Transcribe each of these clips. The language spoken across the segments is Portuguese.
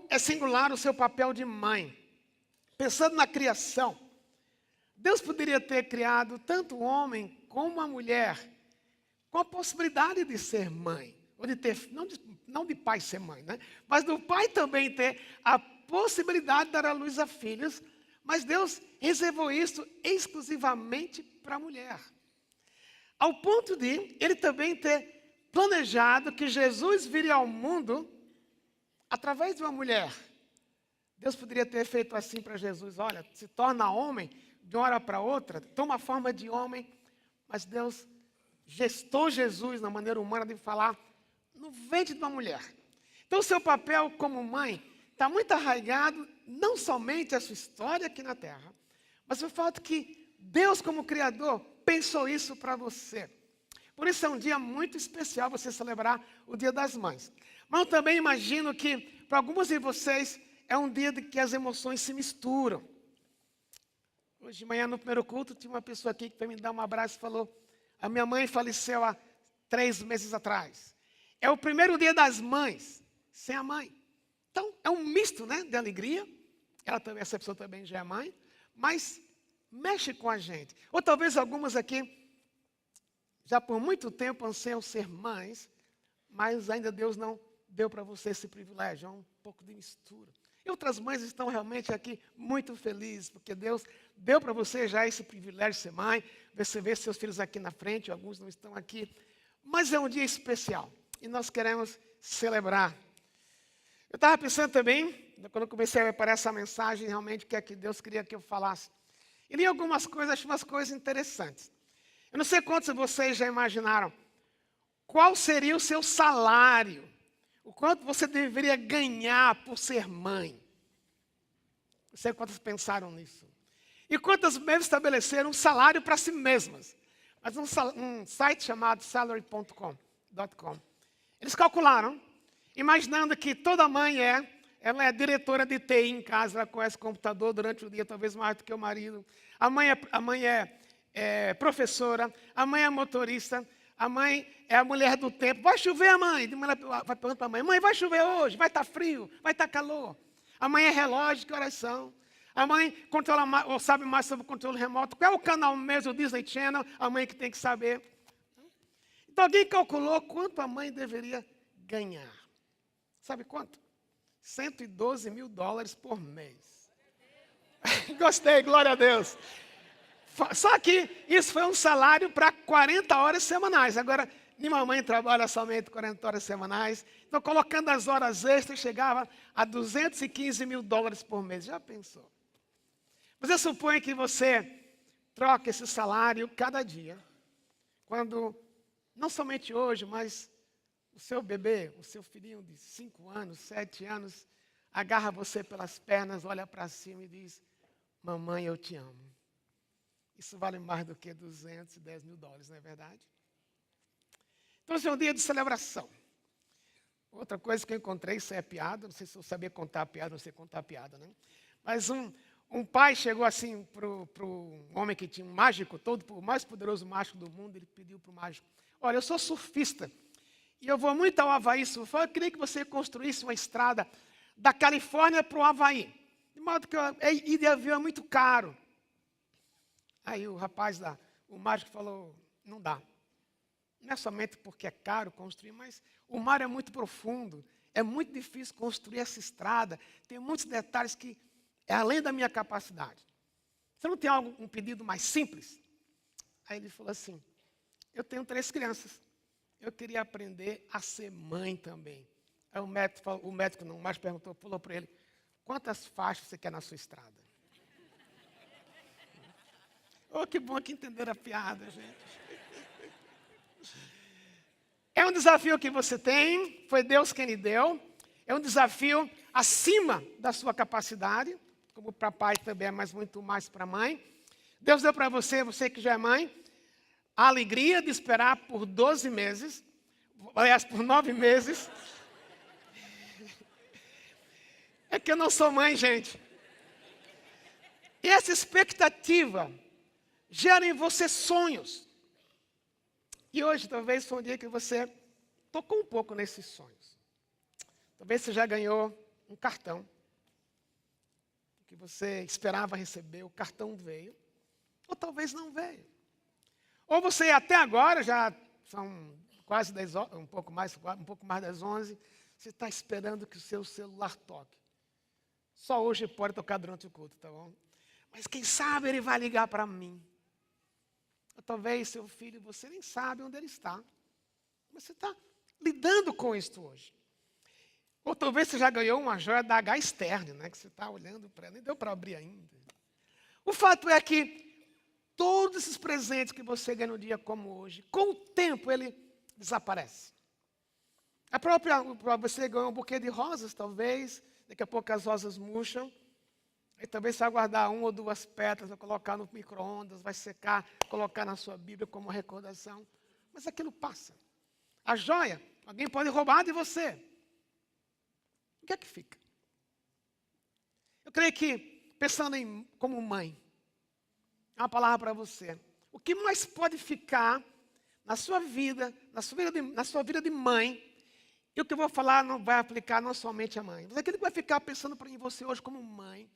Como é singular o seu papel de mãe. Pensando na criação, Deus poderia ter criado tanto o homem como a mulher com a possibilidade de ser mãe, ou de ter, não de pai ser mãe, né? Mas do pai também ter a possibilidade de dar à luz a filhos, mas Deus reservou isso exclusivamente para a mulher. Ao ponto de ele também ter planejado que Jesus viria ao mundo através de uma mulher. Deus poderia ter feito assim para Jesus: olha, se torna homem de uma hora para outra, toma a forma de homem, mas Deus gestou Jesus na maneira humana de falar no ventre de uma mulher. Então o seu papel como mãe está muito arraigado, não somente a sua história aqui na terra, mas o fato que Deus como Criador pensou isso para você. Por isso é um dia muito especial você celebrar o Dia das Mães. Mas eu também imagino que para alguns de vocês é um dia de que as emoções se misturam. Hoje de manhã no primeiro culto tinha uma pessoa aqui que foi me dar um abraço e falou: a minha mãe faleceu há 3 meses atrás. É o primeiro dia das mães sem a mãe. Então é um misto, né, de alegria. Essa pessoa também já é mãe, mas mexe com a gente. Ou talvez algumas aqui já por muito tempo anseiam ser mães, mas ainda Deus não deu para você esse privilégio. É um pouco de mistura. E outras mães estão realmente aqui muito felizes, porque Deus deu para você já esse privilégio de ser mãe. Você vê seus filhos aqui na frente, alguns não estão aqui. Mas é um dia especial e nós queremos celebrar. Eu estava pensando também, quando eu comecei a preparar essa mensagem, realmente o que é que Deus queria que eu falasse. E li algumas coisas, achei umas coisas interessantes. Eu não sei quantos de vocês já imaginaram qual seria o seu salário, o quanto você deveria ganhar por ser mãe. Não sei quantos pensaram nisso. E quantas mesmo estabeleceram um salário para si mesmas. Mas um site chamado salary.com. Eles calcularam, imaginando que toda mãe ela é diretora de TI em casa, ela conhece computador durante o dia, talvez mais do que o marido. A mãe é professora, a mãe é motorista, a mãe é a mulher do tempo. Vai chover, mãe? Ela vai perguntar para a mãe: mãe, vai chover hoje? Vai estar frio? Vai estar calor? A mãe é relógio, que horas são? A mãe controla ou sabe mais sobre o controle remoto. Qual é o canal mesmo, o Disney Channel? A mãe que tem que saber. Então alguém calculou quanto a mãe deveria ganhar. Sabe quanto? $112 mil por mês. Gostei, glória a Deus. Só que isso foi um salário para 40 horas semanais. Agora, minha mãe trabalha somente 40 horas semanais. Então, colocando as horas extras, chegava a $215 mil por mês. Já pensou? Mas eu suponho que você troca esse salário cada dia. Quando, não somente hoje, mas o seu bebê, o seu filhinho de 5 anos, 7 anos, agarra você pelas pernas, olha para cima e diz: mamãe, eu te amo. Isso vale mais do que $210 mil, não é verdade? Então, esse é um dia de celebração. Outra coisa que eu encontrei, isso é piada, não sei se eu sabia contar piada, não sei contar piada, né? Mas um pai chegou assim para um homem que tinha um mágico, o mais poderoso mágico do mundo, ele pediu para o mágico: olha, eu sou surfista, e eu vou muito ao Havaí surfar, eu queria que você construísse uma estrada da Califórnia para o Havaí. De modo que ir de avião é muito caro. Aí o o mágico falou: não dá. Não é somente porque é caro construir, mas o mar é muito profundo. É muito difícil construir essa estrada. Tem muitos detalhes que é além da minha capacidade. Você não tem um pedido mais simples? Aí ele falou assim: eu tenho 3 crianças. Eu queria aprender a ser mãe também. Aí o mágico falou para ele: quantas faixas você quer na sua estrada? Oh, que bom que entenderam a piada, gente. É um desafio que você tem, foi Deus quem lhe deu. É um desafio acima da sua capacidade, como para pai também é, mas muito mais para mãe. Deus deu para você que já é mãe, a alegria de esperar por 12 meses, aliás, por 9 meses. É que eu não sou mãe, gente. E essa expectativa gera em você sonhos. E hoje talvez foi um dia que você tocou um pouco nesses sonhos. Talvez você já ganhou um cartão que você esperava receber, o cartão veio, ou talvez não veio. Ou você até agora, já são quase 10 horas, um pouco mais das 11, você está esperando que o seu celular toque. Só hoje pode tocar durante o culto, tá bom? Mas quem sabe ele vai ligar para mim. Ou talvez seu filho, você nem sabe onde ele está. Mas você está lidando com isso hoje. Ou talvez você já ganhou uma joia da H-Stern, né? Que você está olhando para ela, nem deu para abrir ainda. O fato é que todos esses presentes que você ganha no dia como hoje, com o tempo ele desaparece. Você ganhou um buquê de rosas, talvez, daqui a pouco as rosas murcham, aí talvez você vai guardar 1 ou 2 pétalas, vai colocar no micro-ondas, vai secar, colocar na sua Bíblia como recordação, mas aquilo passa. A joia, alguém pode roubar de você. O que é que fica? Eu creio que, pensando como mãe, é uma palavra para você. O que mais pode ficar na sua vida, na sua vida de mãe, e o que eu vou falar não vai aplicar não somente a mãe, mas aquilo que vai ficar pensando em você hoje como mãe,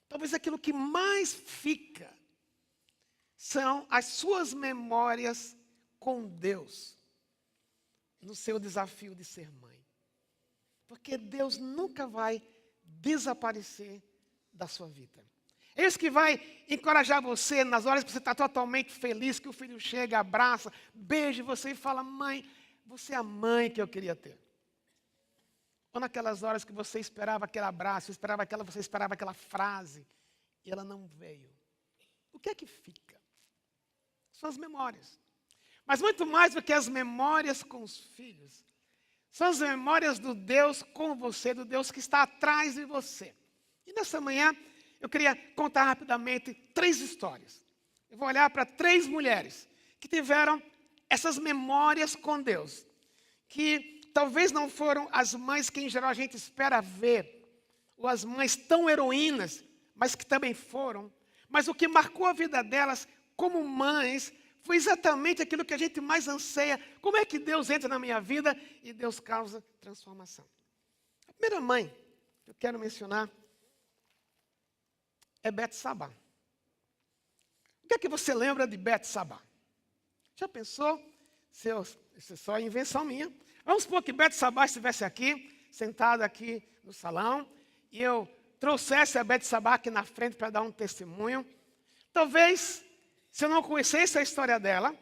talvez aquilo que mais fica são as suas memórias com Deus, no seu desafio de ser mãe. Porque Deus nunca vai desaparecer da sua vida. É isso que vai encorajar você nas horas que você está totalmente feliz, que o filho chega, abraça, beija você e fala, mãe, você é a mãe que eu queria ter. Ou naquelas horas que você esperava aquele abraço, você esperava aquela frase, e ela não veio. O que é que fica? São as memórias. Mas muito mais do que as memórias com os filhos, são as memórias do Deus com você, do Deus que está atrás de você. E nessa manhã, eu queria contar rapidamente 3 histórias. Eu vou olhar para 3 mulheres que tiveram essas memórias com Deus. Que talvez não foram as mães que em geral a gente espera ver, ou as mães tão heroínas, mas que também foram. Mas o que marcou a vida delas como mães foi exatamente aquilo que a gente mais anseia. Como é que Deus entra na minha vida e Deus causa transformação? A primeira mãe que eu quero mencionar é Betsabá. O que é que você lembra de Betsabá? Já pensou? Isso é só invenção minha. Vamos supor que Betsabá estivesse aqui, sentada aqui no salão, e eu trouxesse a Betsabá aqui na frente para dar um testemunho. Talvez, se eu não conhecesse a história dela,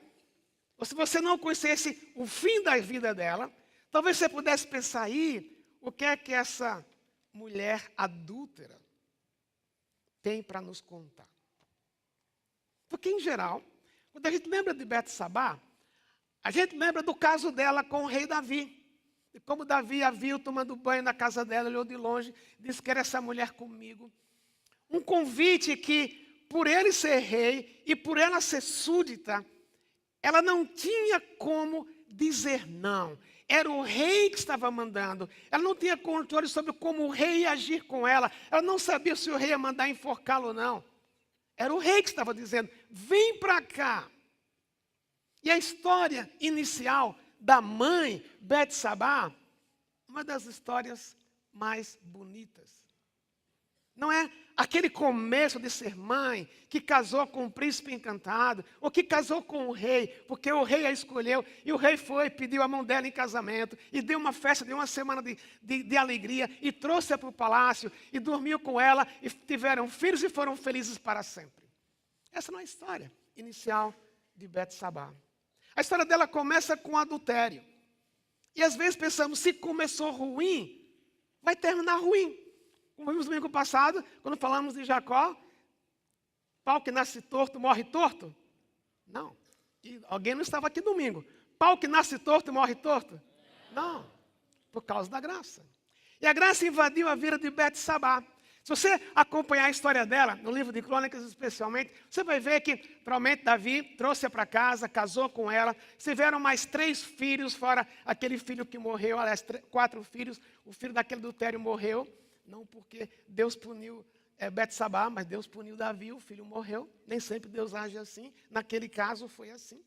ou se você não conhecesse o fim da vida dela, talvez você pudesse pensar aí o que é que essa mulher adúltera tem para nos contar. Porque, em geral, quando a gente lembra de Betsabá, a gente lembra do caso dela com o rei Davi. E como Davi a viu tomando banho na casa dela, olhou de longe, disse que era essa mulher comigo. Um convite que, por ele ser rei e por ela ser súdita, ela não tinha como dizer não. Era o rei que estava mandando. Ela não tinha controle sobre como o rei ia agir com ela. Ela não sabia se o rei ia mandar enforcá-lo ou não. Era o rei que estava dizendo, vem para cá. E a história inicial da mãe Betsabá, uma das histórias mais bonitas. Não é aquele começo de ser mãe, que casou com um príncipe encantado, ou que casou com o rei, porque o rei a escolheu, e o rei foi, pediu a mão dela em casamento, e deu uma festa de uma semana de alegria, e trouxe-a para o palácio, e dormiu com ela, e tiveram filhos e foram felizes para sempre. Essa não é a história inicial de Betsabá. A história dela começa com adultério. E às vezes pensamos, se começou ruim, vai terminar ruim. Como vimos no domingo passado, quando falamos de Jacó, pau que nasce torto, morre torto? Não. E alguém não estava aqui domingo. Pau que nasce torto, morre torto? Não. Por causa da graça. E a graça invadiu a vida de Betsabá. Se você acompanhar a história dela, no livro de Crônicas especialmente, você vai ver que, provavelmente, Davi trouxe-a para casa, casou com ela, tiveram mais 3 filhos, fora aquele filho que morreu, aliás, 4 filhos, o filho daquele adultério morreu, não porque Deus puniu Betsabá, mas Deus puniu Davi, o filho morreu, nem sempre Deus age assim, naquele caso foi assim.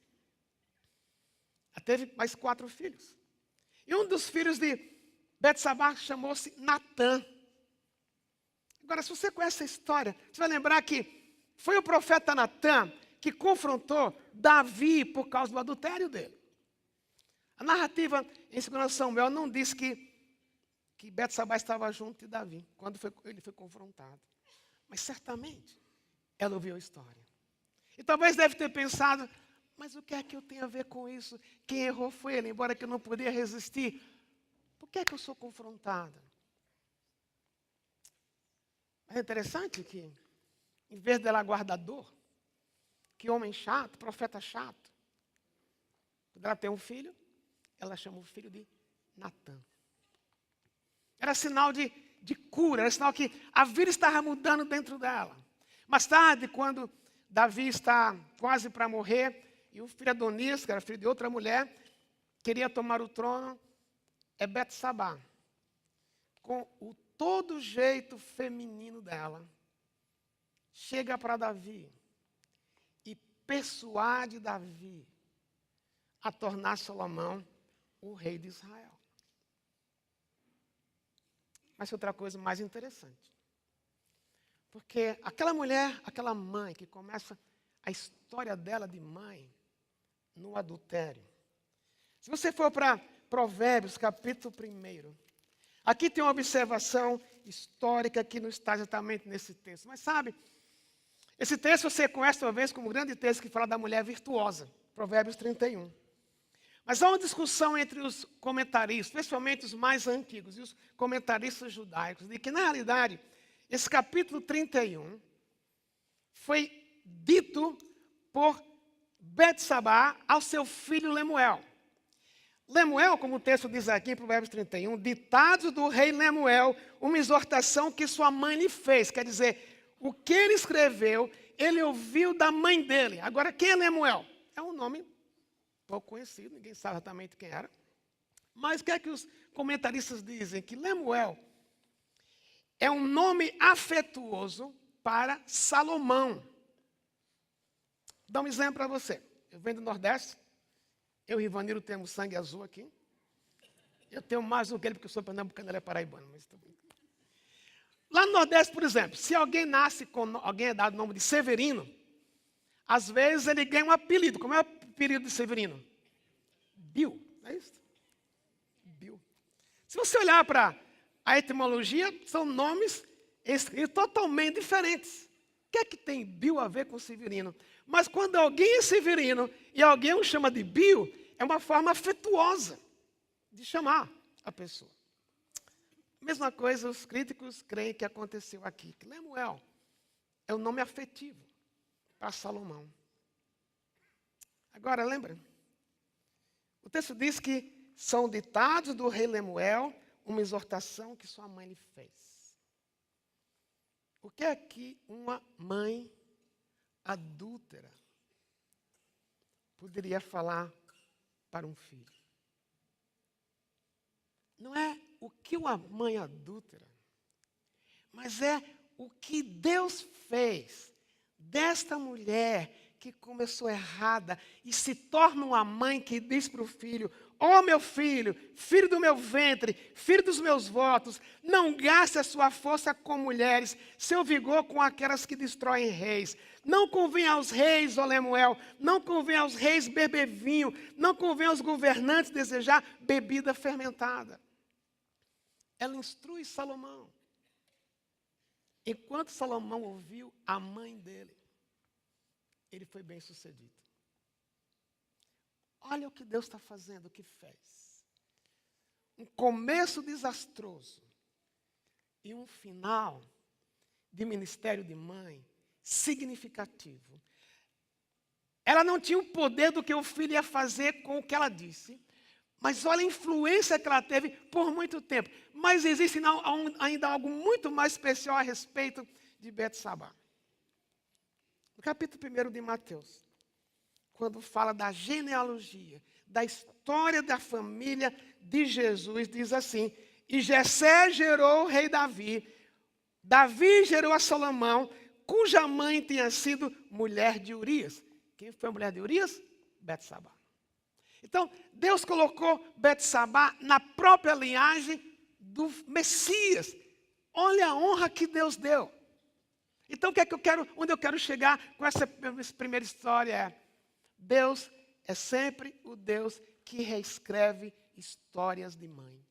Ela teve mais 4 filhos. E um dos filhos de Betsabá chamou-se Natã. Agora, se você conhece a história, você vai lembrar que foi o profeta Natã que confrontou Davi por causa do adultério dele. A narrativa em 2 Samuel não diz que Betsabá estava junto de Davi, quando ele foi confrontado. Mas certamente ela ouviu a história. E talvez deve ter pensado, mas o que é que eu tenho a ver com isso? Quem errou foi ele, embora que eu não podia resistir. Por que é que eu sou confrontada? É interessante que, em vez dela guardar dor, que homem chato, profeta chato, quando ela tem um filho, ela chama o filho de Natã. Era sinal de cura, era sinal que a vida estava mudando dentro dela. Mais tarde, quando Davi está quase para morrer, e o filho Adonias, que era filho de outra mulher, queria tomar o trono, é Betsabá, com o todo jeito feminino dela, chega para Davi e persuade Davi a tornar Salomão o rei de Israel. Mas outra coisa mais interessante. Porque aquela mulher, aquela mãe que começa a história dela de mãe no adultério. Se você for para Provérbios, capítulo 1, aqui tem uma observação histórica que não está exatamente nesse texto. Mas sabe, esse texto você conhece talvez como um grande texto que fala da mulher virtuosa. Provérbios 31. Mas há uma discussão entre os comentaristas, especialmente os mais antigos, e os comentaristas judaicos, de que, na realidade, esse capítulo 31 foi dito por Betsabá ao seu filho Lemuel. Lemuel, como o texto diz aqui em Provérbios 31, ditados do rei Lemuel, uma exortação que sua mãe lhe fez. Quer dizer, o que ele escreveu, ele ouviu da mãe dele. Agora, quem é Lemuel? É um nome pouco conhecido, ninguém sabe exatamente quem era. Mas o que é que os comentaristas dizem? Que Lemuel é um nome afetuoso para Salomão. Vou dar um exemplo para você. Eu venho do Nordeste. Eu e Ivaniro temos sangue azul aqui. Eu tenho mais do que ele, porque eu sou pernambucano, ele é paraibano. Mas lá no Nordeste, por exemplo, se alguém nasce com alguém é dado o nome de Severino, às vezes ele ganha um apelido. Como é o apelido de Severino? Bill, não é isso? Bill. Se você olhar para a etimologia, são nomes totalmente diferentes. O que é que tem Bill a ver com Severino? Mas quando alguém é Severino e alguém o chama de Bill, é uma forma afetuosa de chamar a pessoa. Mesma coisa, os críticos creem que aconteceu aqui. Que Lemuel é um nome afetivo para Salomão. Agora, lembra? O texto diz que são ditados do rei Lemuel uma exortação que sua mãe lhe fez. O que é que uma mãe adúltera poderia falar para um filho? Não é o que uma mãe adúltera, mas é o que Deus fez desta mulher que começou errada e se torna uma mãe que diz para o filho: ó meu filho, filho do meu ventre, filho dos meus votos, não gaste a sua força com mulheres, seu vigor com aquelas que destroem reis. Não convém aos reis, ó Lemuel, não convém aos reis beber vinho, não convém aos governantes desejar bebida fermentada. Ela instrui Salomão. Enquanto Salomão ouviu a mãe dele, ele foi bem sucedido. Olha o que Deus está fazendo, o que fez. Um começo desastroso e um final de ministério de mãe significativo. Ela não tinha o poder do que o filho ia fazer com o que ela disse, mas olha a influência que ela teve por muito tempo. Mas existe ainda algo muito mais especial a respeito de Betsabá. No capítulo 1 de Mateus, quando fala da genealogia, da história da família de Jesus, diz assim: e Jessé gerou o rei Davi, Davi gerou a Salomão, cuja mãe tinha sido mulher de Urias. Quem foi a mulher de Urias? Betsabá. Então, Deus colocou Betsabá na própria linhagem do Messias. Olha a honra que Deus deu. Então, o que é que eu quero, onde eu quero chegar com essa primeira história é: Deus é sempre o Deus que reescreve histórias de mãe.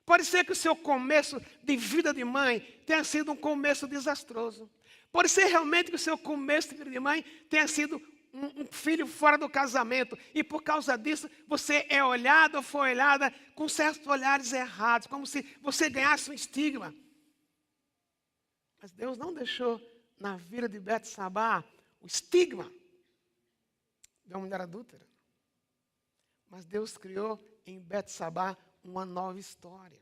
Pode ser que o seu começo de vida de mãe tenha sido um começo desastroso. Pode ser realmente que o seu começo de vida de mãe tenha sido um filho fora do casamento. E por causa disso, você é olhado ou foi olhada com certos olhares errados, como se você ganhasse um estigma. Mas Deus não deixou na vida de Betsabá o estigma de uma mulher adúltera. Mas Deus criou em Betsabá uma nova história.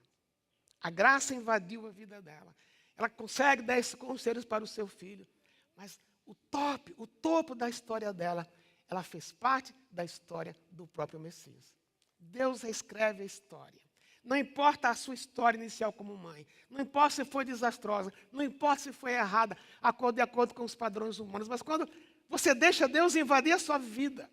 A graça invadiu a vida dela. Ela consegue dar esses conselhos para o seu filho. Mas o topo da história dela, ela fez parte da história do próprio Messias. Deus reescreve a história. Não importa a sua história inicial como mãe. Não importa se foi desastrosa. Não importa se foi errada, de acordo com os padrões humanos. Mas quando você deixa Deus invadir a sua vida,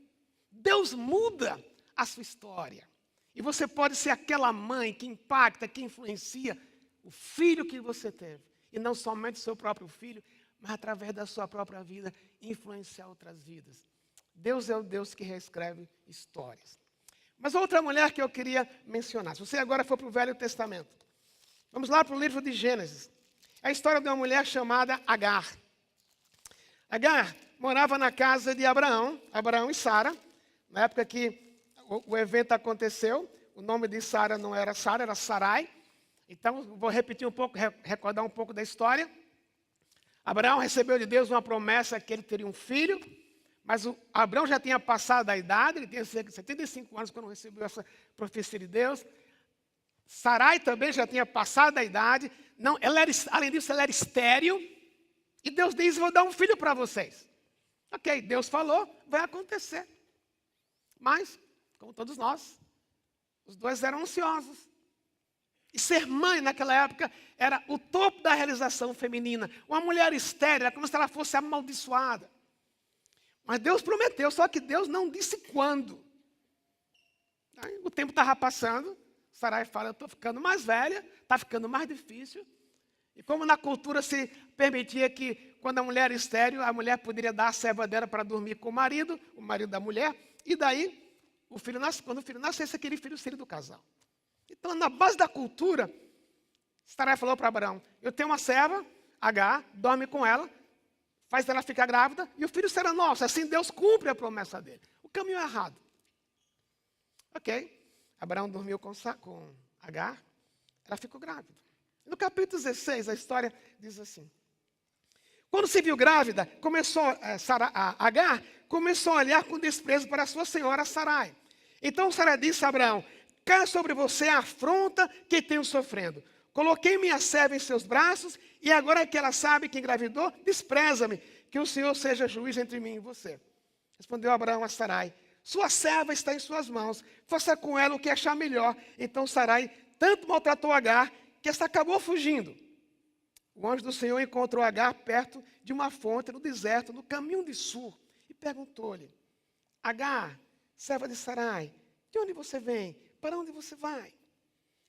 Deus muda a sua história. E você pode ser aquela mãe que impacta, que influencia o filho que você teve. E não somente o seu próprio filho, mas através da sua própria vida, influenciar outras vidas. Deus é o Deus que reescreve histórias. Mas outra mulher que eu queria mencionar. Se você agora for para o Velho Testamento. Vamos lá para o livro de Gênesis. É a história de uma mulher chamada Agar. Agar morava na casa de Abraão e Sara. Na época que o evento aconteceu, o nome de Sara não era Sara, era Sarai. Então, vou repetir um pouco, recordar um pouco da história. Abraão recebeu de Deus uma promessa que ele teria um filho, mas Abraão já tinha passado a idade, ele tinha cerca de 75 anos quando recebeu essa profecia de Deus. Sarai também já tinha passado a idade, não, além disso ela era estéril, e Deus diz: vou dar um filho para vocês. Ok, Deus falou, vai acontecer. Mas, como todos nós, os dois eram ansiosos. E ser mãe naquela época era o topo da realização feminina. Uma mulher estéril era como se ela fosse amaldiçoada. Mas Deus prometeu, só que Deus não disse quando. Aí, o tempo estava passando, Sarai fala: eu estou ficando mais velha, está ficando mais difícil. E como na cultura se permitia que, quando a mulher era estéril, a mulher poderia dar a serva dela para dormir com o marido da mulher, e daí, quando o filho nascesse, aquele filho seria do casal. Então, na base da cultura, Sarai falou para Abraão: eu tenho uma serva, Agar, dorme com ela, faz ela ficar grávida, e o filho será nosso. Assim Deus cumpre a promessa dele. O caminho é errado. Ok. Abraão dormiu com Agar, ela ficou grávida. No capítulo 16, a história diz assim: quando se viu grávida, Agar começou a olhar com desprezo para sua senhora Sarai. Então Sarai disse a Abraão: cai sobre você a afronta que tenho sofrendo. Coloquei minha serva em seus braços, e agora que ela sabe que engravidou, despreza-me, que o Senhor seja juiz entre mim e você. Respondeu Abraão a Sarai: sua serva está em suas mãos, faça com ela o que achar melhor. Então Sarai tanto maltratou Agar, que esta acabou fugindo. O anjo do Senhor encontrou Agar perto de uma fonte no deserto, no caminho de Sur, e perguntou-lhe: Agar, serva de Sarai, de onde você vem? Para onde você vai?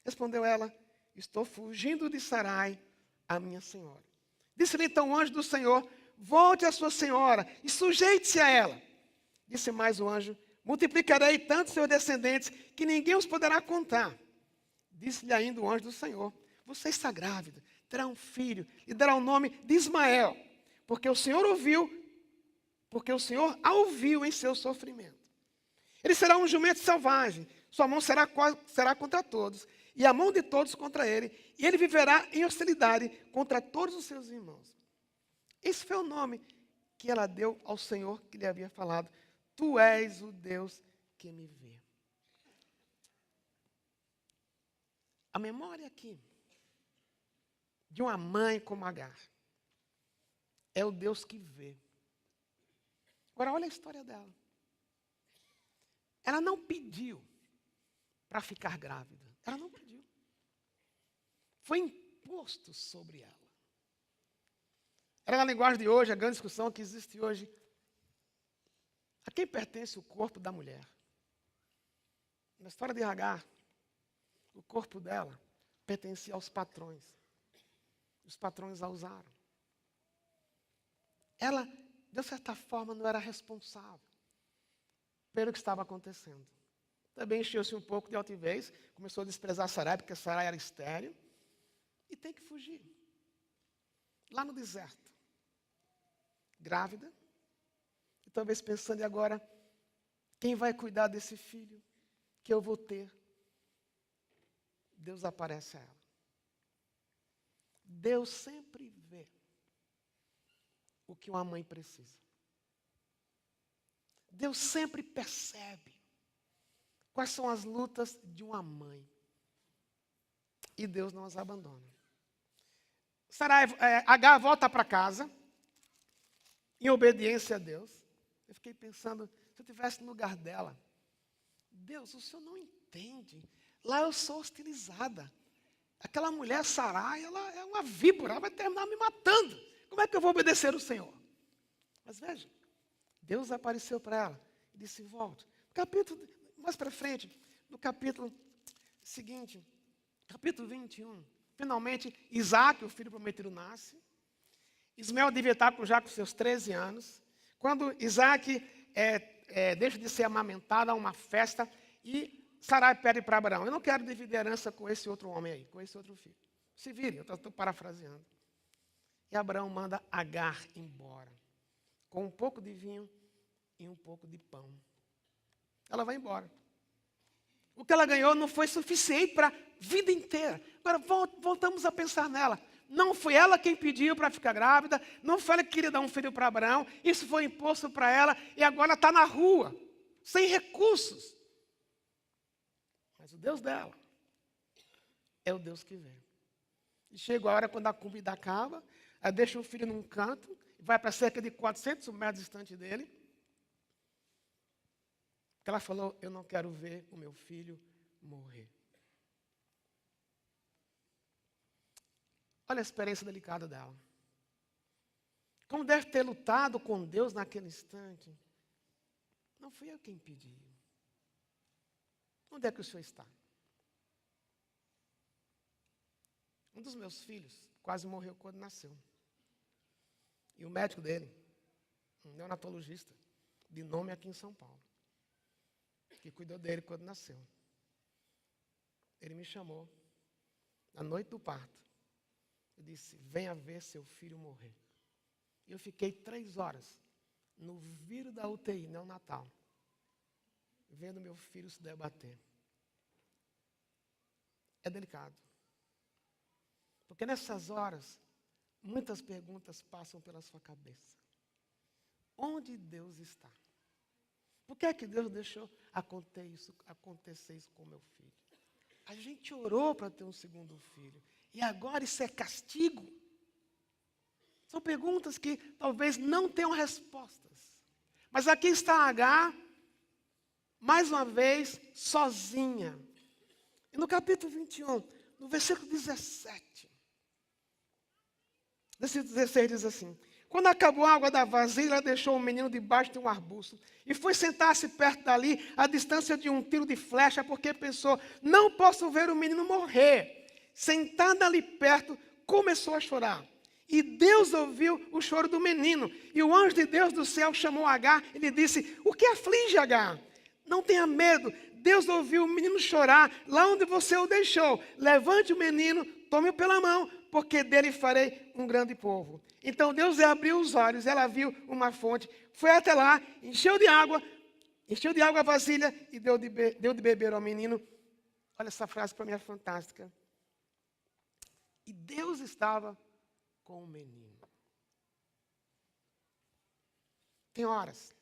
Respondeu ela: estou fugindo de Sarai, a minha senhora. Disse-lhe então o anjo do Senhor: volte à sua senhora e sujeite-se a ela. Disse mais o anjo: multiplicarei tanto seus descendentes que ninguém os poderá contar. Disse-lhe ainda o anjo do Senhor: você está grávida, terá um filho e dará o nome de Ismael, porque o Senhor a ouviu em seu sofrimento. Ele será um jumento selvagem, sua mão será contra todos, e a mão de todos contra ele, e ele viverá em hostilidade contra todos os seus irmãos. Esse foi o nome que ela deu ao Senhor que lhe havia falado: tu és o Deus que me vê. A memória aqui de uma mãe como Agar é o Deus que vê. Agora, olha a história dela. Ela não pediu para ficar grávida. Ela não pediu. Foi imposto sobre ela. Era na linguagem de hoje, a grande discussão que existe hoje: a quem pertence o corpo da mulher? Na história de Agar, O corpo dela pertencia aos patrões. Os patrões a usaram. Ela, de certa forma, não era responsável pelo que estava acontecendo. Também encheu-se um pouco de altivez, começou a desprezar Sarai, porque Sarai era estéril, e tem que fugir. Lá no deserto, grávida, e talvez pensando, e agora, quem vai cuidar desse filho que eu vou ter? Deus aparece a ela. Deus sempre vê o que uma mãe precisa. Deus sempre percebe quais são as lutas de uma mãe. E Deus não as abandona. Agar volta para casa, em obediência a Deus. Eu fiquei pensando, se eu estivesse no lugar dela, Deus, o Senhor não entende. Lá eu sou hostilizada. Aquela mulher, Sarai, ela é uma víbora, ela vai terminar me matando. Como é que eu vou obedecer o Senhor? Mas veja, Deus apareceu para ela e disse, volte. Mais para frente, no capítulo seguinte, capítulo 21, finalmente Isaac, o filho prometido, nasce. Ismael devia estar já com seus 13 anos. Quando Isaac deixa de ser amamentado, há uma festa, e Sarai pede para Abraão, eu não quero dividir herança com esse outro homem aí, com esse outro filho. Se vire, eu estou parafraseando. E Abraão manda Agar embora, com um pouco de vinho e um pouco de pão. Ela vai embora. O que ela ganhou não foi suficiente para a vida inteira. Agora, voltamos a pensar nela. Não foi ela quem pediu para ficar grávida, não foi ela que queria dar um filho para Abraão, isso foi imposto para ela, e agora está na rua, sem recursos. Mas o Deus dela é o Deus que vê. E chega a hora quando a comida acaba, ela deixa o filho num canto, vai para cerca de 400 metros distante dele, porque ela falou, eu não quero ver o meu filho morrer. Olha a experiência delicada dela. Como deve ter lutado com Deus naquele instante. Não fui eu quem pedi. Onde é que o senhor está? Um dos meus filhos quase morreu quando nasceu. E o médico dele, um neonatologista, de nome aqui em São Paulo, que cuidou dele quando nasceu. Ele me chamou na noite do parto. Eu disse, venha ver seu filho morrer. E eu fiquei 3 horas no vírus da UTI, neonatal, vendo meu filho se debater. É delicado. Porque nessas horas, muitas perguntas passam pela sua cabeça. Onde Deus está? Por que é que Deus deixou acontecer isso com meu filho? A gente orou para ter um segundo filho. E agora isso é castigo? São perguntas que talvez não tenham respostas. Mas aqui está Agar, mais uma vez, sozinha. E no capítulo 21, no versículo 17, versículo 16 diz assim, quando acabou a água da vasilha, ela deixou o menino debaixo de um arbusto e foi sentar-se perto dali, à distância de um tiro de flecha, porque pensou, não posso ver o menino morrer. Sentada ali perto, começou a chorar. E Deus ouviu o choro do menino. E o anjo de Deus do céu chamou Agar e lhe disse, o que aflige Agar? Não tenha medo, Deus ouviu o menino chorar lá onde você o deixou. Levante o menino, tome-o pela mão, porque dele farei um grande povo. Então Deus abriu os olhos, ela viu uma fonte, foi até lá, encheu de água a vasilha e deu de beber ao menino. Olha, essa frase para mim é fantástica. E Deus estava com o menino. Tem horas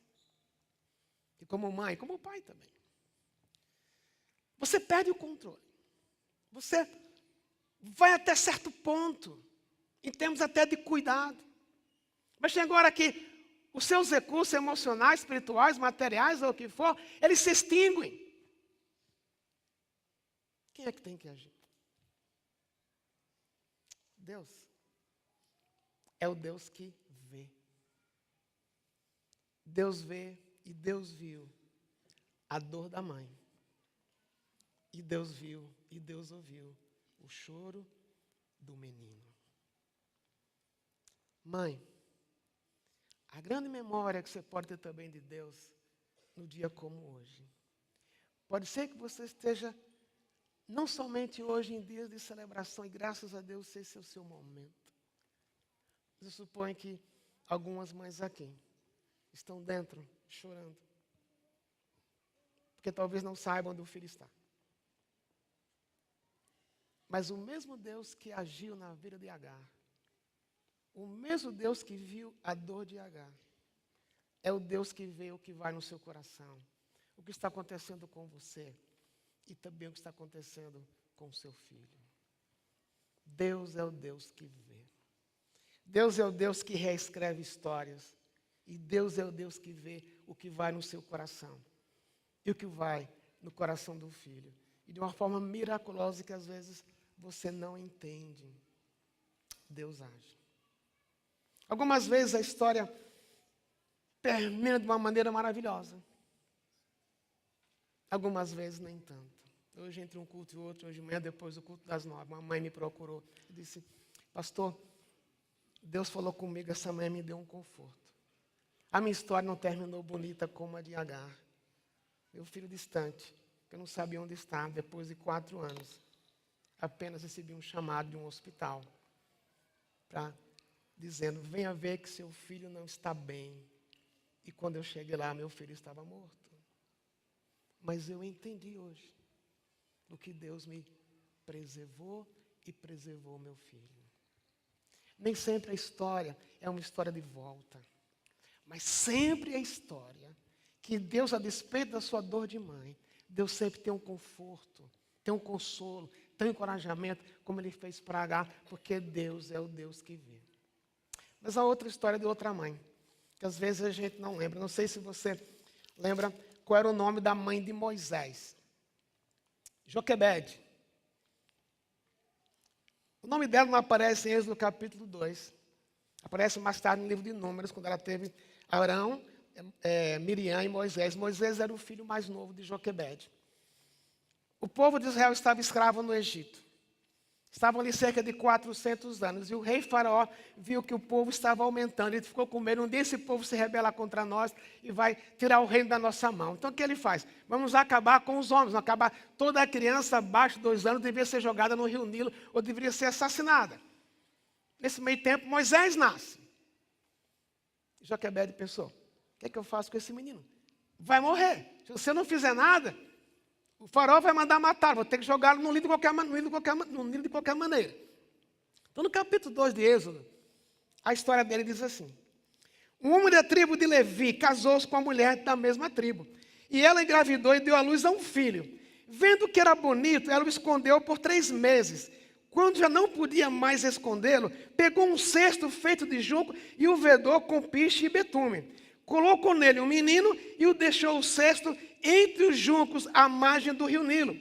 que como mãe, como pai também, você perde o controle. Você vai até certo ponto, em termos até de cuidado. Mas tem agora que os seus recursos emocionais, espirituais, materiais, ou o que for, eles se extinguem. Quem é que tem que agir? Deus é o Deus que vê. Deus vê e Deus viu a dor da mãe. E Deus viu, e Deus ouviu o choro do menino. Mãe, a grande memória que você pode ter também de Deus no dia como hoje. Pode ser que você esteja, não somente hoje em dias de celebração, e graças a Deus esse é o seu momento. Eu suponho que algumas mães aqui estão dentro, chorando. Porque talvez não saibam onde o filho está. Mas o mesmo Deus que agiu na vida de Agar, o mesmo Deus que viu a dor de Agar, é o Deus que vê o que vai no seu coração, o que está acontecendo com você e também o que está acontecendo com o seu filho. Deus é o Deus que vê. Deus é o Deus que reescreve histórias. E Deus é o Deus que vê o que vai no seu coração e o que vai no coração do filho. E de uma forma miraculosa que às vezes você não entende, Deus age. Algumas vezes a história termina de uma maneira maravilhosa. Algumas vezes nem tanto. Hoje, entre um culto e outro, hoje de manhã, depois do culto das 9, uma mãe me procurou e disse: pastor, Deus falou comigo, essa mãe me deu um conforto. A minha história não terminou bonita como a de Agar. Meu filho distante, que eu não sabia onde está, depois de 4 anos, apenas recebi um chamado de um hospital, dizendo: venha ver que seu filho não está bem. E quando eu cheguei lá, meu filho estava morto. Mas eu entendi hoje do que Deus me preservou e preservou meu filho. Nem sempre a história é uma história de volta. Mas sempre a história que Deus, a despeito da sua dor de mãe, Deus sempre tem um conforto, tem um consolo, tem um encorajamento, como Ele fez para Agar, porque Deus é o Deus que vê. Mas a outra história de outra mãe, que às vezes a gente não lembra. Não sei se você lembra qual era o nome da mãe de Moisés. Joquebede. O nome dela não aparece em Êxodo capítulo 2. Aparece mais tarde no livro de Números, quando ela teve Arão, Miriam e Moisés. Moisés era o filho mais novo de Joquebede. O povo de Israel estava escravo no Egito. Estavam ali cerca de 400 anos. E o rei Faraó viu que o povo estava aumentando. Ele ficou com medo. Um dia esse povo se rebelar contra nós e vai tirar o reino da nossa mão. Então o que ele faz? Vamos acabar com os homens. Vamos acabar. Toda criança abaixo de 2 anos deveria ser jogada no rio Nilo ou deveria ser assassinada. Nesse meio tempo, Moisés nasce. Joquebede pensou: o que é que eu faço com esse menino? Vai morrer. Se você não fizer nada, o faraó vai mandar matar. Vou ter que jogá-lo no Nilo de qualquer maneira. Então, no capítulo 2 de Êxodo, a história dele diz assim: um homem da tribo de Levi casou-se com uma mulher da mesma tribo. E ela engravidou e deu à luz a um filho. Vendo que era bonito, ela o escondeu por 3 meses. Quando já não podia mais escondê-lo, pegou um cesto feito de junco e o vedou com piche e betume. Colocou nele um menino e o deixou o cesto entre os juncos à margem do rio Nilo.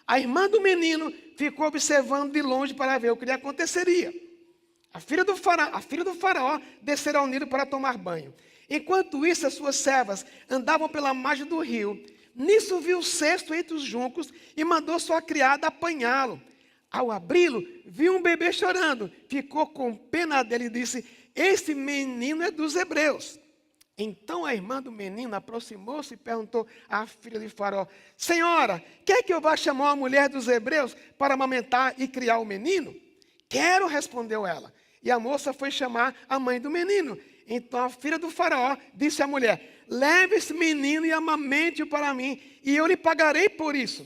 A irmã do menino ficou observando de longe para ver o que lhe aconteceria. A filha do faraó descerá ao Nilo para tomar banho. Enquanto isso, as suas servas andavam pela margem do rio. Nisso viu o cesto entre os juncos e mandou sua criada apanhá-lo. Ao abri-lo, viu um bebê chorando. Ficou com pena dele e disse: este menino é dos hebreus. Então a irmã do menino aproximou-se e perguntou à filha de Faraó: senhora, quer que eu vá chamar a mulher dos hebreus para amamentar e criar o menino? Quero, respondeu ela. E a moça foi chamar a mãe do menino. Então a filha do Faraó disse à mulher: leve esse menino e amamente-o para mim, e eu lhe pagarei por isso.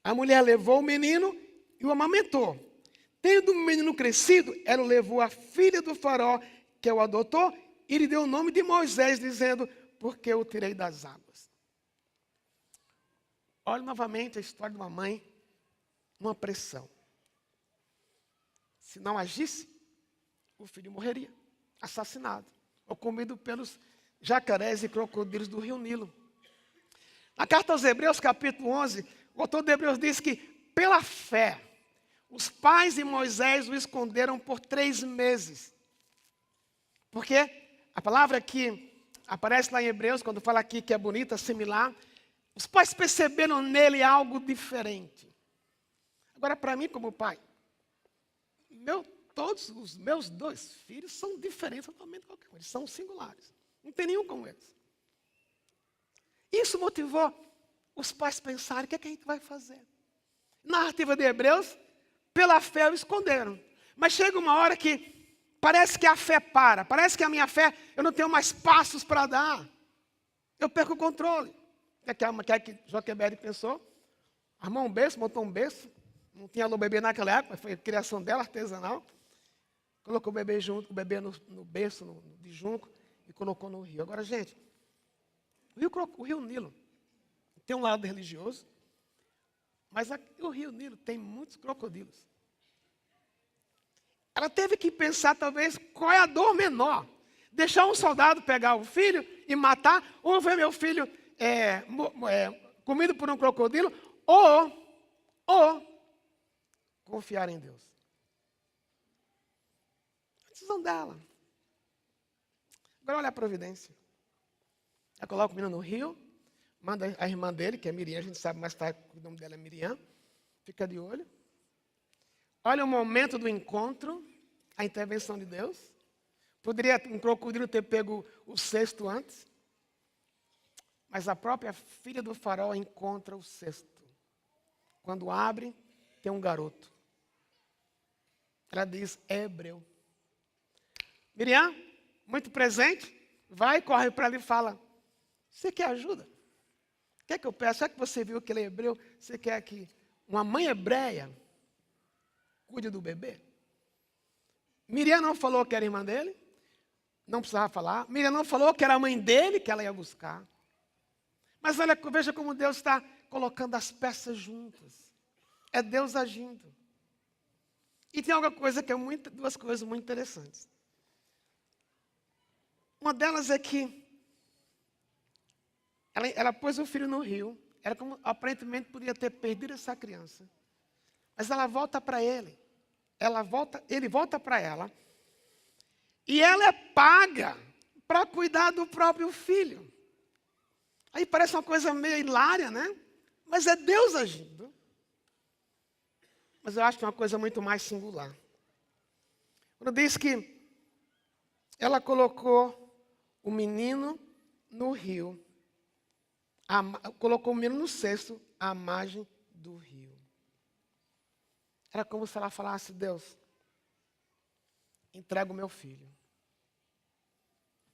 A mulher levou o menino e o amamentou. Tendo o menino crescido, ela o levou à filha do Faraó, que o adotou, e lhe deu o nome de Moisés, dizendo: porque eu o tirei das águas. Olha novamente a história de uma mãe, uma pressão. Se não agisse, o filho morreria, assassinado, ou comido pelos jacarés e crocodilos do rio Nilo. Na carta aos Hebreus, capítulo 11, o autor de Hebreus diz que, pela fé, os pais de Moisés o esconderam por 3 meses. Porque a palavra que aparece lá em Hebreus, quando fala aqui que é bonita, similar, Os pais perceberam nele algo diferente. Agora, para mim, como pai, todos os meus 2 filhos são diferentes totalmente de qualquer um. Eles são singulares. Não tem nenhum como eles. Isso motivou os pais a pensarem: o que é que a gente vai fazer? Na narrativa de Hebreus, pela fé o esconderam. Mas chega uma hora que parece que a fé para. Parece que a minha fé, eu não tenho mais passos para dar. Eu perco o controle. O que é que Joquebede pensou? Armou um berço, montou um berço. Não tinha alô bebê naquela época, foi a criação dela, artesanal. Colocou o bebê junto, o bebê no berço de junco e colocou no rio. Agora, gente, o rio Nilo tem um lado religioso, mas o rio Nilo tem muitos crocodilos. Ela teve que pensar, talvez, qual é a dor menor. Deixar um soldado pegar o filho e matar, ou ver meu filho comido por um crocodilo, ou confiar em Deus. A decisão dela. Agora olha a providência. Ela coloca o menino no rio, manda a irmã dele, que é Miriam, a gente sabe mais tarde que o nome dela é Miriam, fica de olho. Olha o momento do encontro, a intervenção de Deus. Poderia um crocodilo ter pego o cesto antes, mas a própria filha do faraó encontra o cesto. Quando abre, tem um garoto. Ela diz: é hebreu. Miriam, muito presente, vai, corre para ele e fala: você quer ajuda? O que é que eu peço? Já que você viu que ele é hebreu, você quer que uma mãe hebreia cuide do bebê? Miriam não falou que era irmã dele, não precisava falar. Miriam não falou que era a mãe dele que ela ia buscar. Mas olha, veja como Deus está colocando as peças juntas. É Deus agindo. E tem alguma coisa que é duas coisas muito interessantes. Uma delas é que ela pôs o filho no rio. Era como, aparentemente, podia ter perdido essa criança. Mas ela volta para ele. Ele volta para ela. E ela é paga para cuidar do próprio filho. Aí parece uma coisa meio hilária, né? Mas é Deus agindo. Mas eu acho que é uma coisa muito mais singular. Quando diz que ela colocou o menino no rio, colocou o menino no cesto, à margem do rio. Era como se ela falasse: Deus, entrega o meu filho.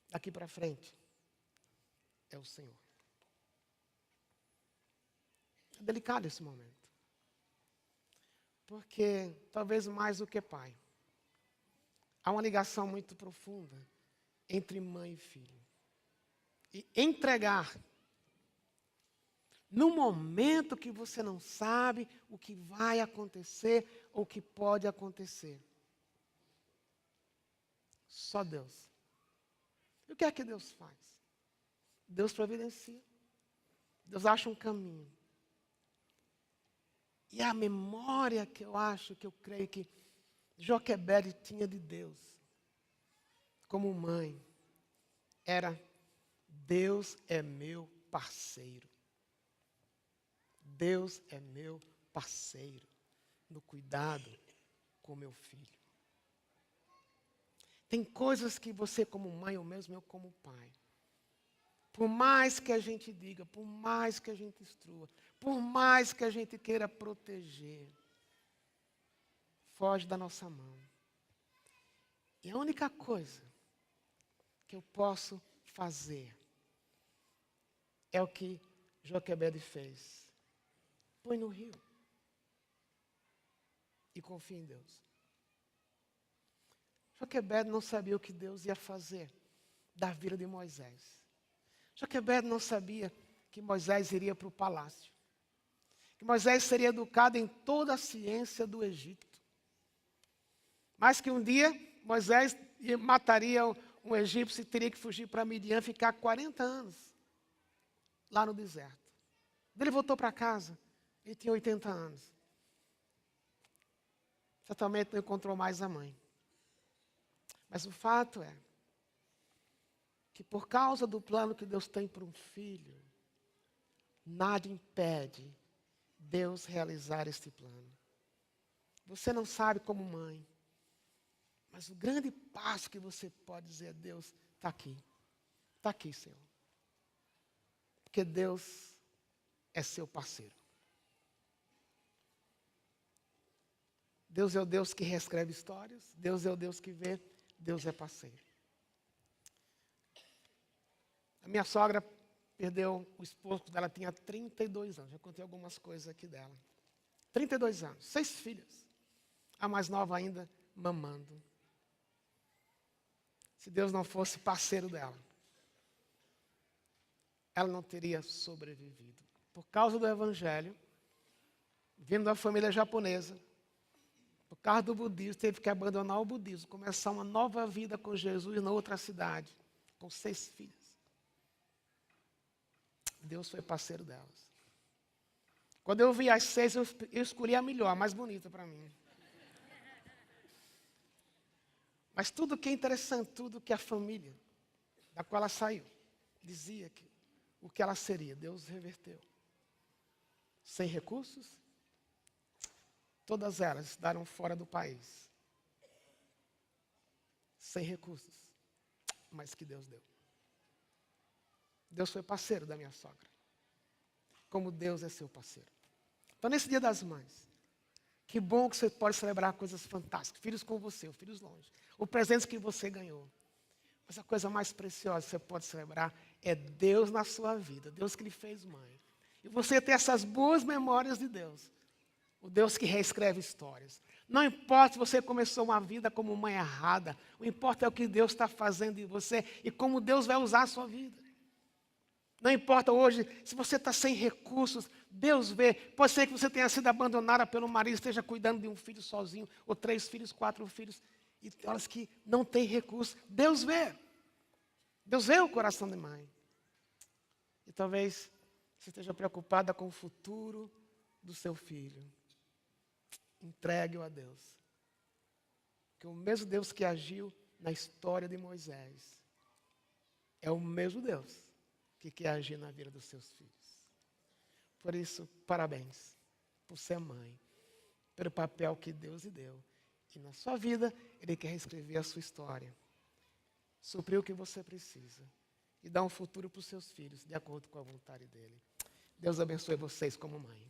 Daqui para frente, é o Senhor. É delicado esse momento. Porque, talvez mais do que pai, há uma ligação muito profunda entre mãe e filho. E entregar, no momento que você não sabe o que vai acontecer ou o que pode acontecer. Só Deus. E o que é que Deus faz? Deus providencia. Deus acha um caminho. E a memória que eu creio que Joquebede tinha de Deus, como mãe, era: Deus é meu parceiro. Deus é meu parceiro no cuidado com meu filho. Tem coisas que você como mãe, ou mesmo eu como pai, por mais que a gente diga, por mais que a gente instrua, por mais que a gente queira proteger, foge da nossa mão. E a única coisa que eu posso fazer é o que Joquebede fez. Põe no rio. E confia em Deus. Joquebede não sabia o que Deus ia fazer da vida de Moisés. Joquebede não sabia que Moisés iria para o palácio. Que Moisés seria educado em toda a ciência do Egito. Mas que um dia Moisés mataria um egípcio e teria que fugir para Midian, ficar 40 anos lá no deserto. Ele voltou para casa, ele tinha 80 anos. Certamente não encontrou mais a mãe. Mas o fato é que por causa do plano que Deus tem para um filho, nada impede Deus realizar este plano. Você não sabe como mãe, mas o grande passo que você pode dizer a Deus, está aqui, Senhor. Porque Deus é seu parceiro. Deus é o Deus que reescreve histórias, Deus é o Deus que vê, Deus é parceiro. A minha sogra perdeu o esposo quando ela tinha 32 anos. Já contei algumas coisas aqui dela. 32 anos, 6 filhas. A mais nova ainda, mamando. Se Deus não fosse parceiro dela, ela não teria sobrevivido. Por causa do Evangelho, vindo da família japonesa, por causa do budismo, teve que abandonar o budismo, começar uma nova vida com Jesus na outra cidade, com 6 filhas. Deus foi parceiro delas. Quando eu vi as 6, eu escolhi a melhor, a mais bonita para mim. Mas tudo que é interessante, tudo que a família da qual ela saiu, dizia que o que ela seria, Deus reverteu. Sem recursos, todas elas estudaram fora do país. Sem recursos, mas que Deus deu. Deus foi parceiro da minha sogra. Como Deus é seu parceiro. Então, nesse Dia das Mães, que bom que você pode celebrar coisas fantásticas. Filhos com você, ou filhos longe. O presente que você ganhou. Mas a coisa mais preciosa que você pode celebrar é Deus na sua vida. Deus que lhe fez mãe. E você ter essas boas memórias de Deus. O Deus que reescreve histórias. Não importa se você começou uma vida como mãe errada. O que importa é o que Deus está fazendo em você e como Deus vai usar a sua vida. Não importa hoje se você está sem recursos, Deus vê. Pode ser que você tenha sido abandonada pelo marido, esteja cuidando de um filho sozinho, ou 3 filhos, 4 filhos, e elas que não têm recursos. Deus vê. Deus vê o coração de mãe. E talvez você esteja preocupada com o futuro do seu filho. Entregue-o a Deus. Porque o mesmo Deus que agiu na história de Moisés é o mesmo Deus que quer agir na vida dos seus filhos. Por isso, parabéns por ser mãe, pelo papel que Deus lhe deu. E na sua vida, Ele quer reescrever a sua história, suprir o que você precisa e dar um futuro para os seus filhos, de acordo com a vontade dEle. Deus abençoe vocês como mãe.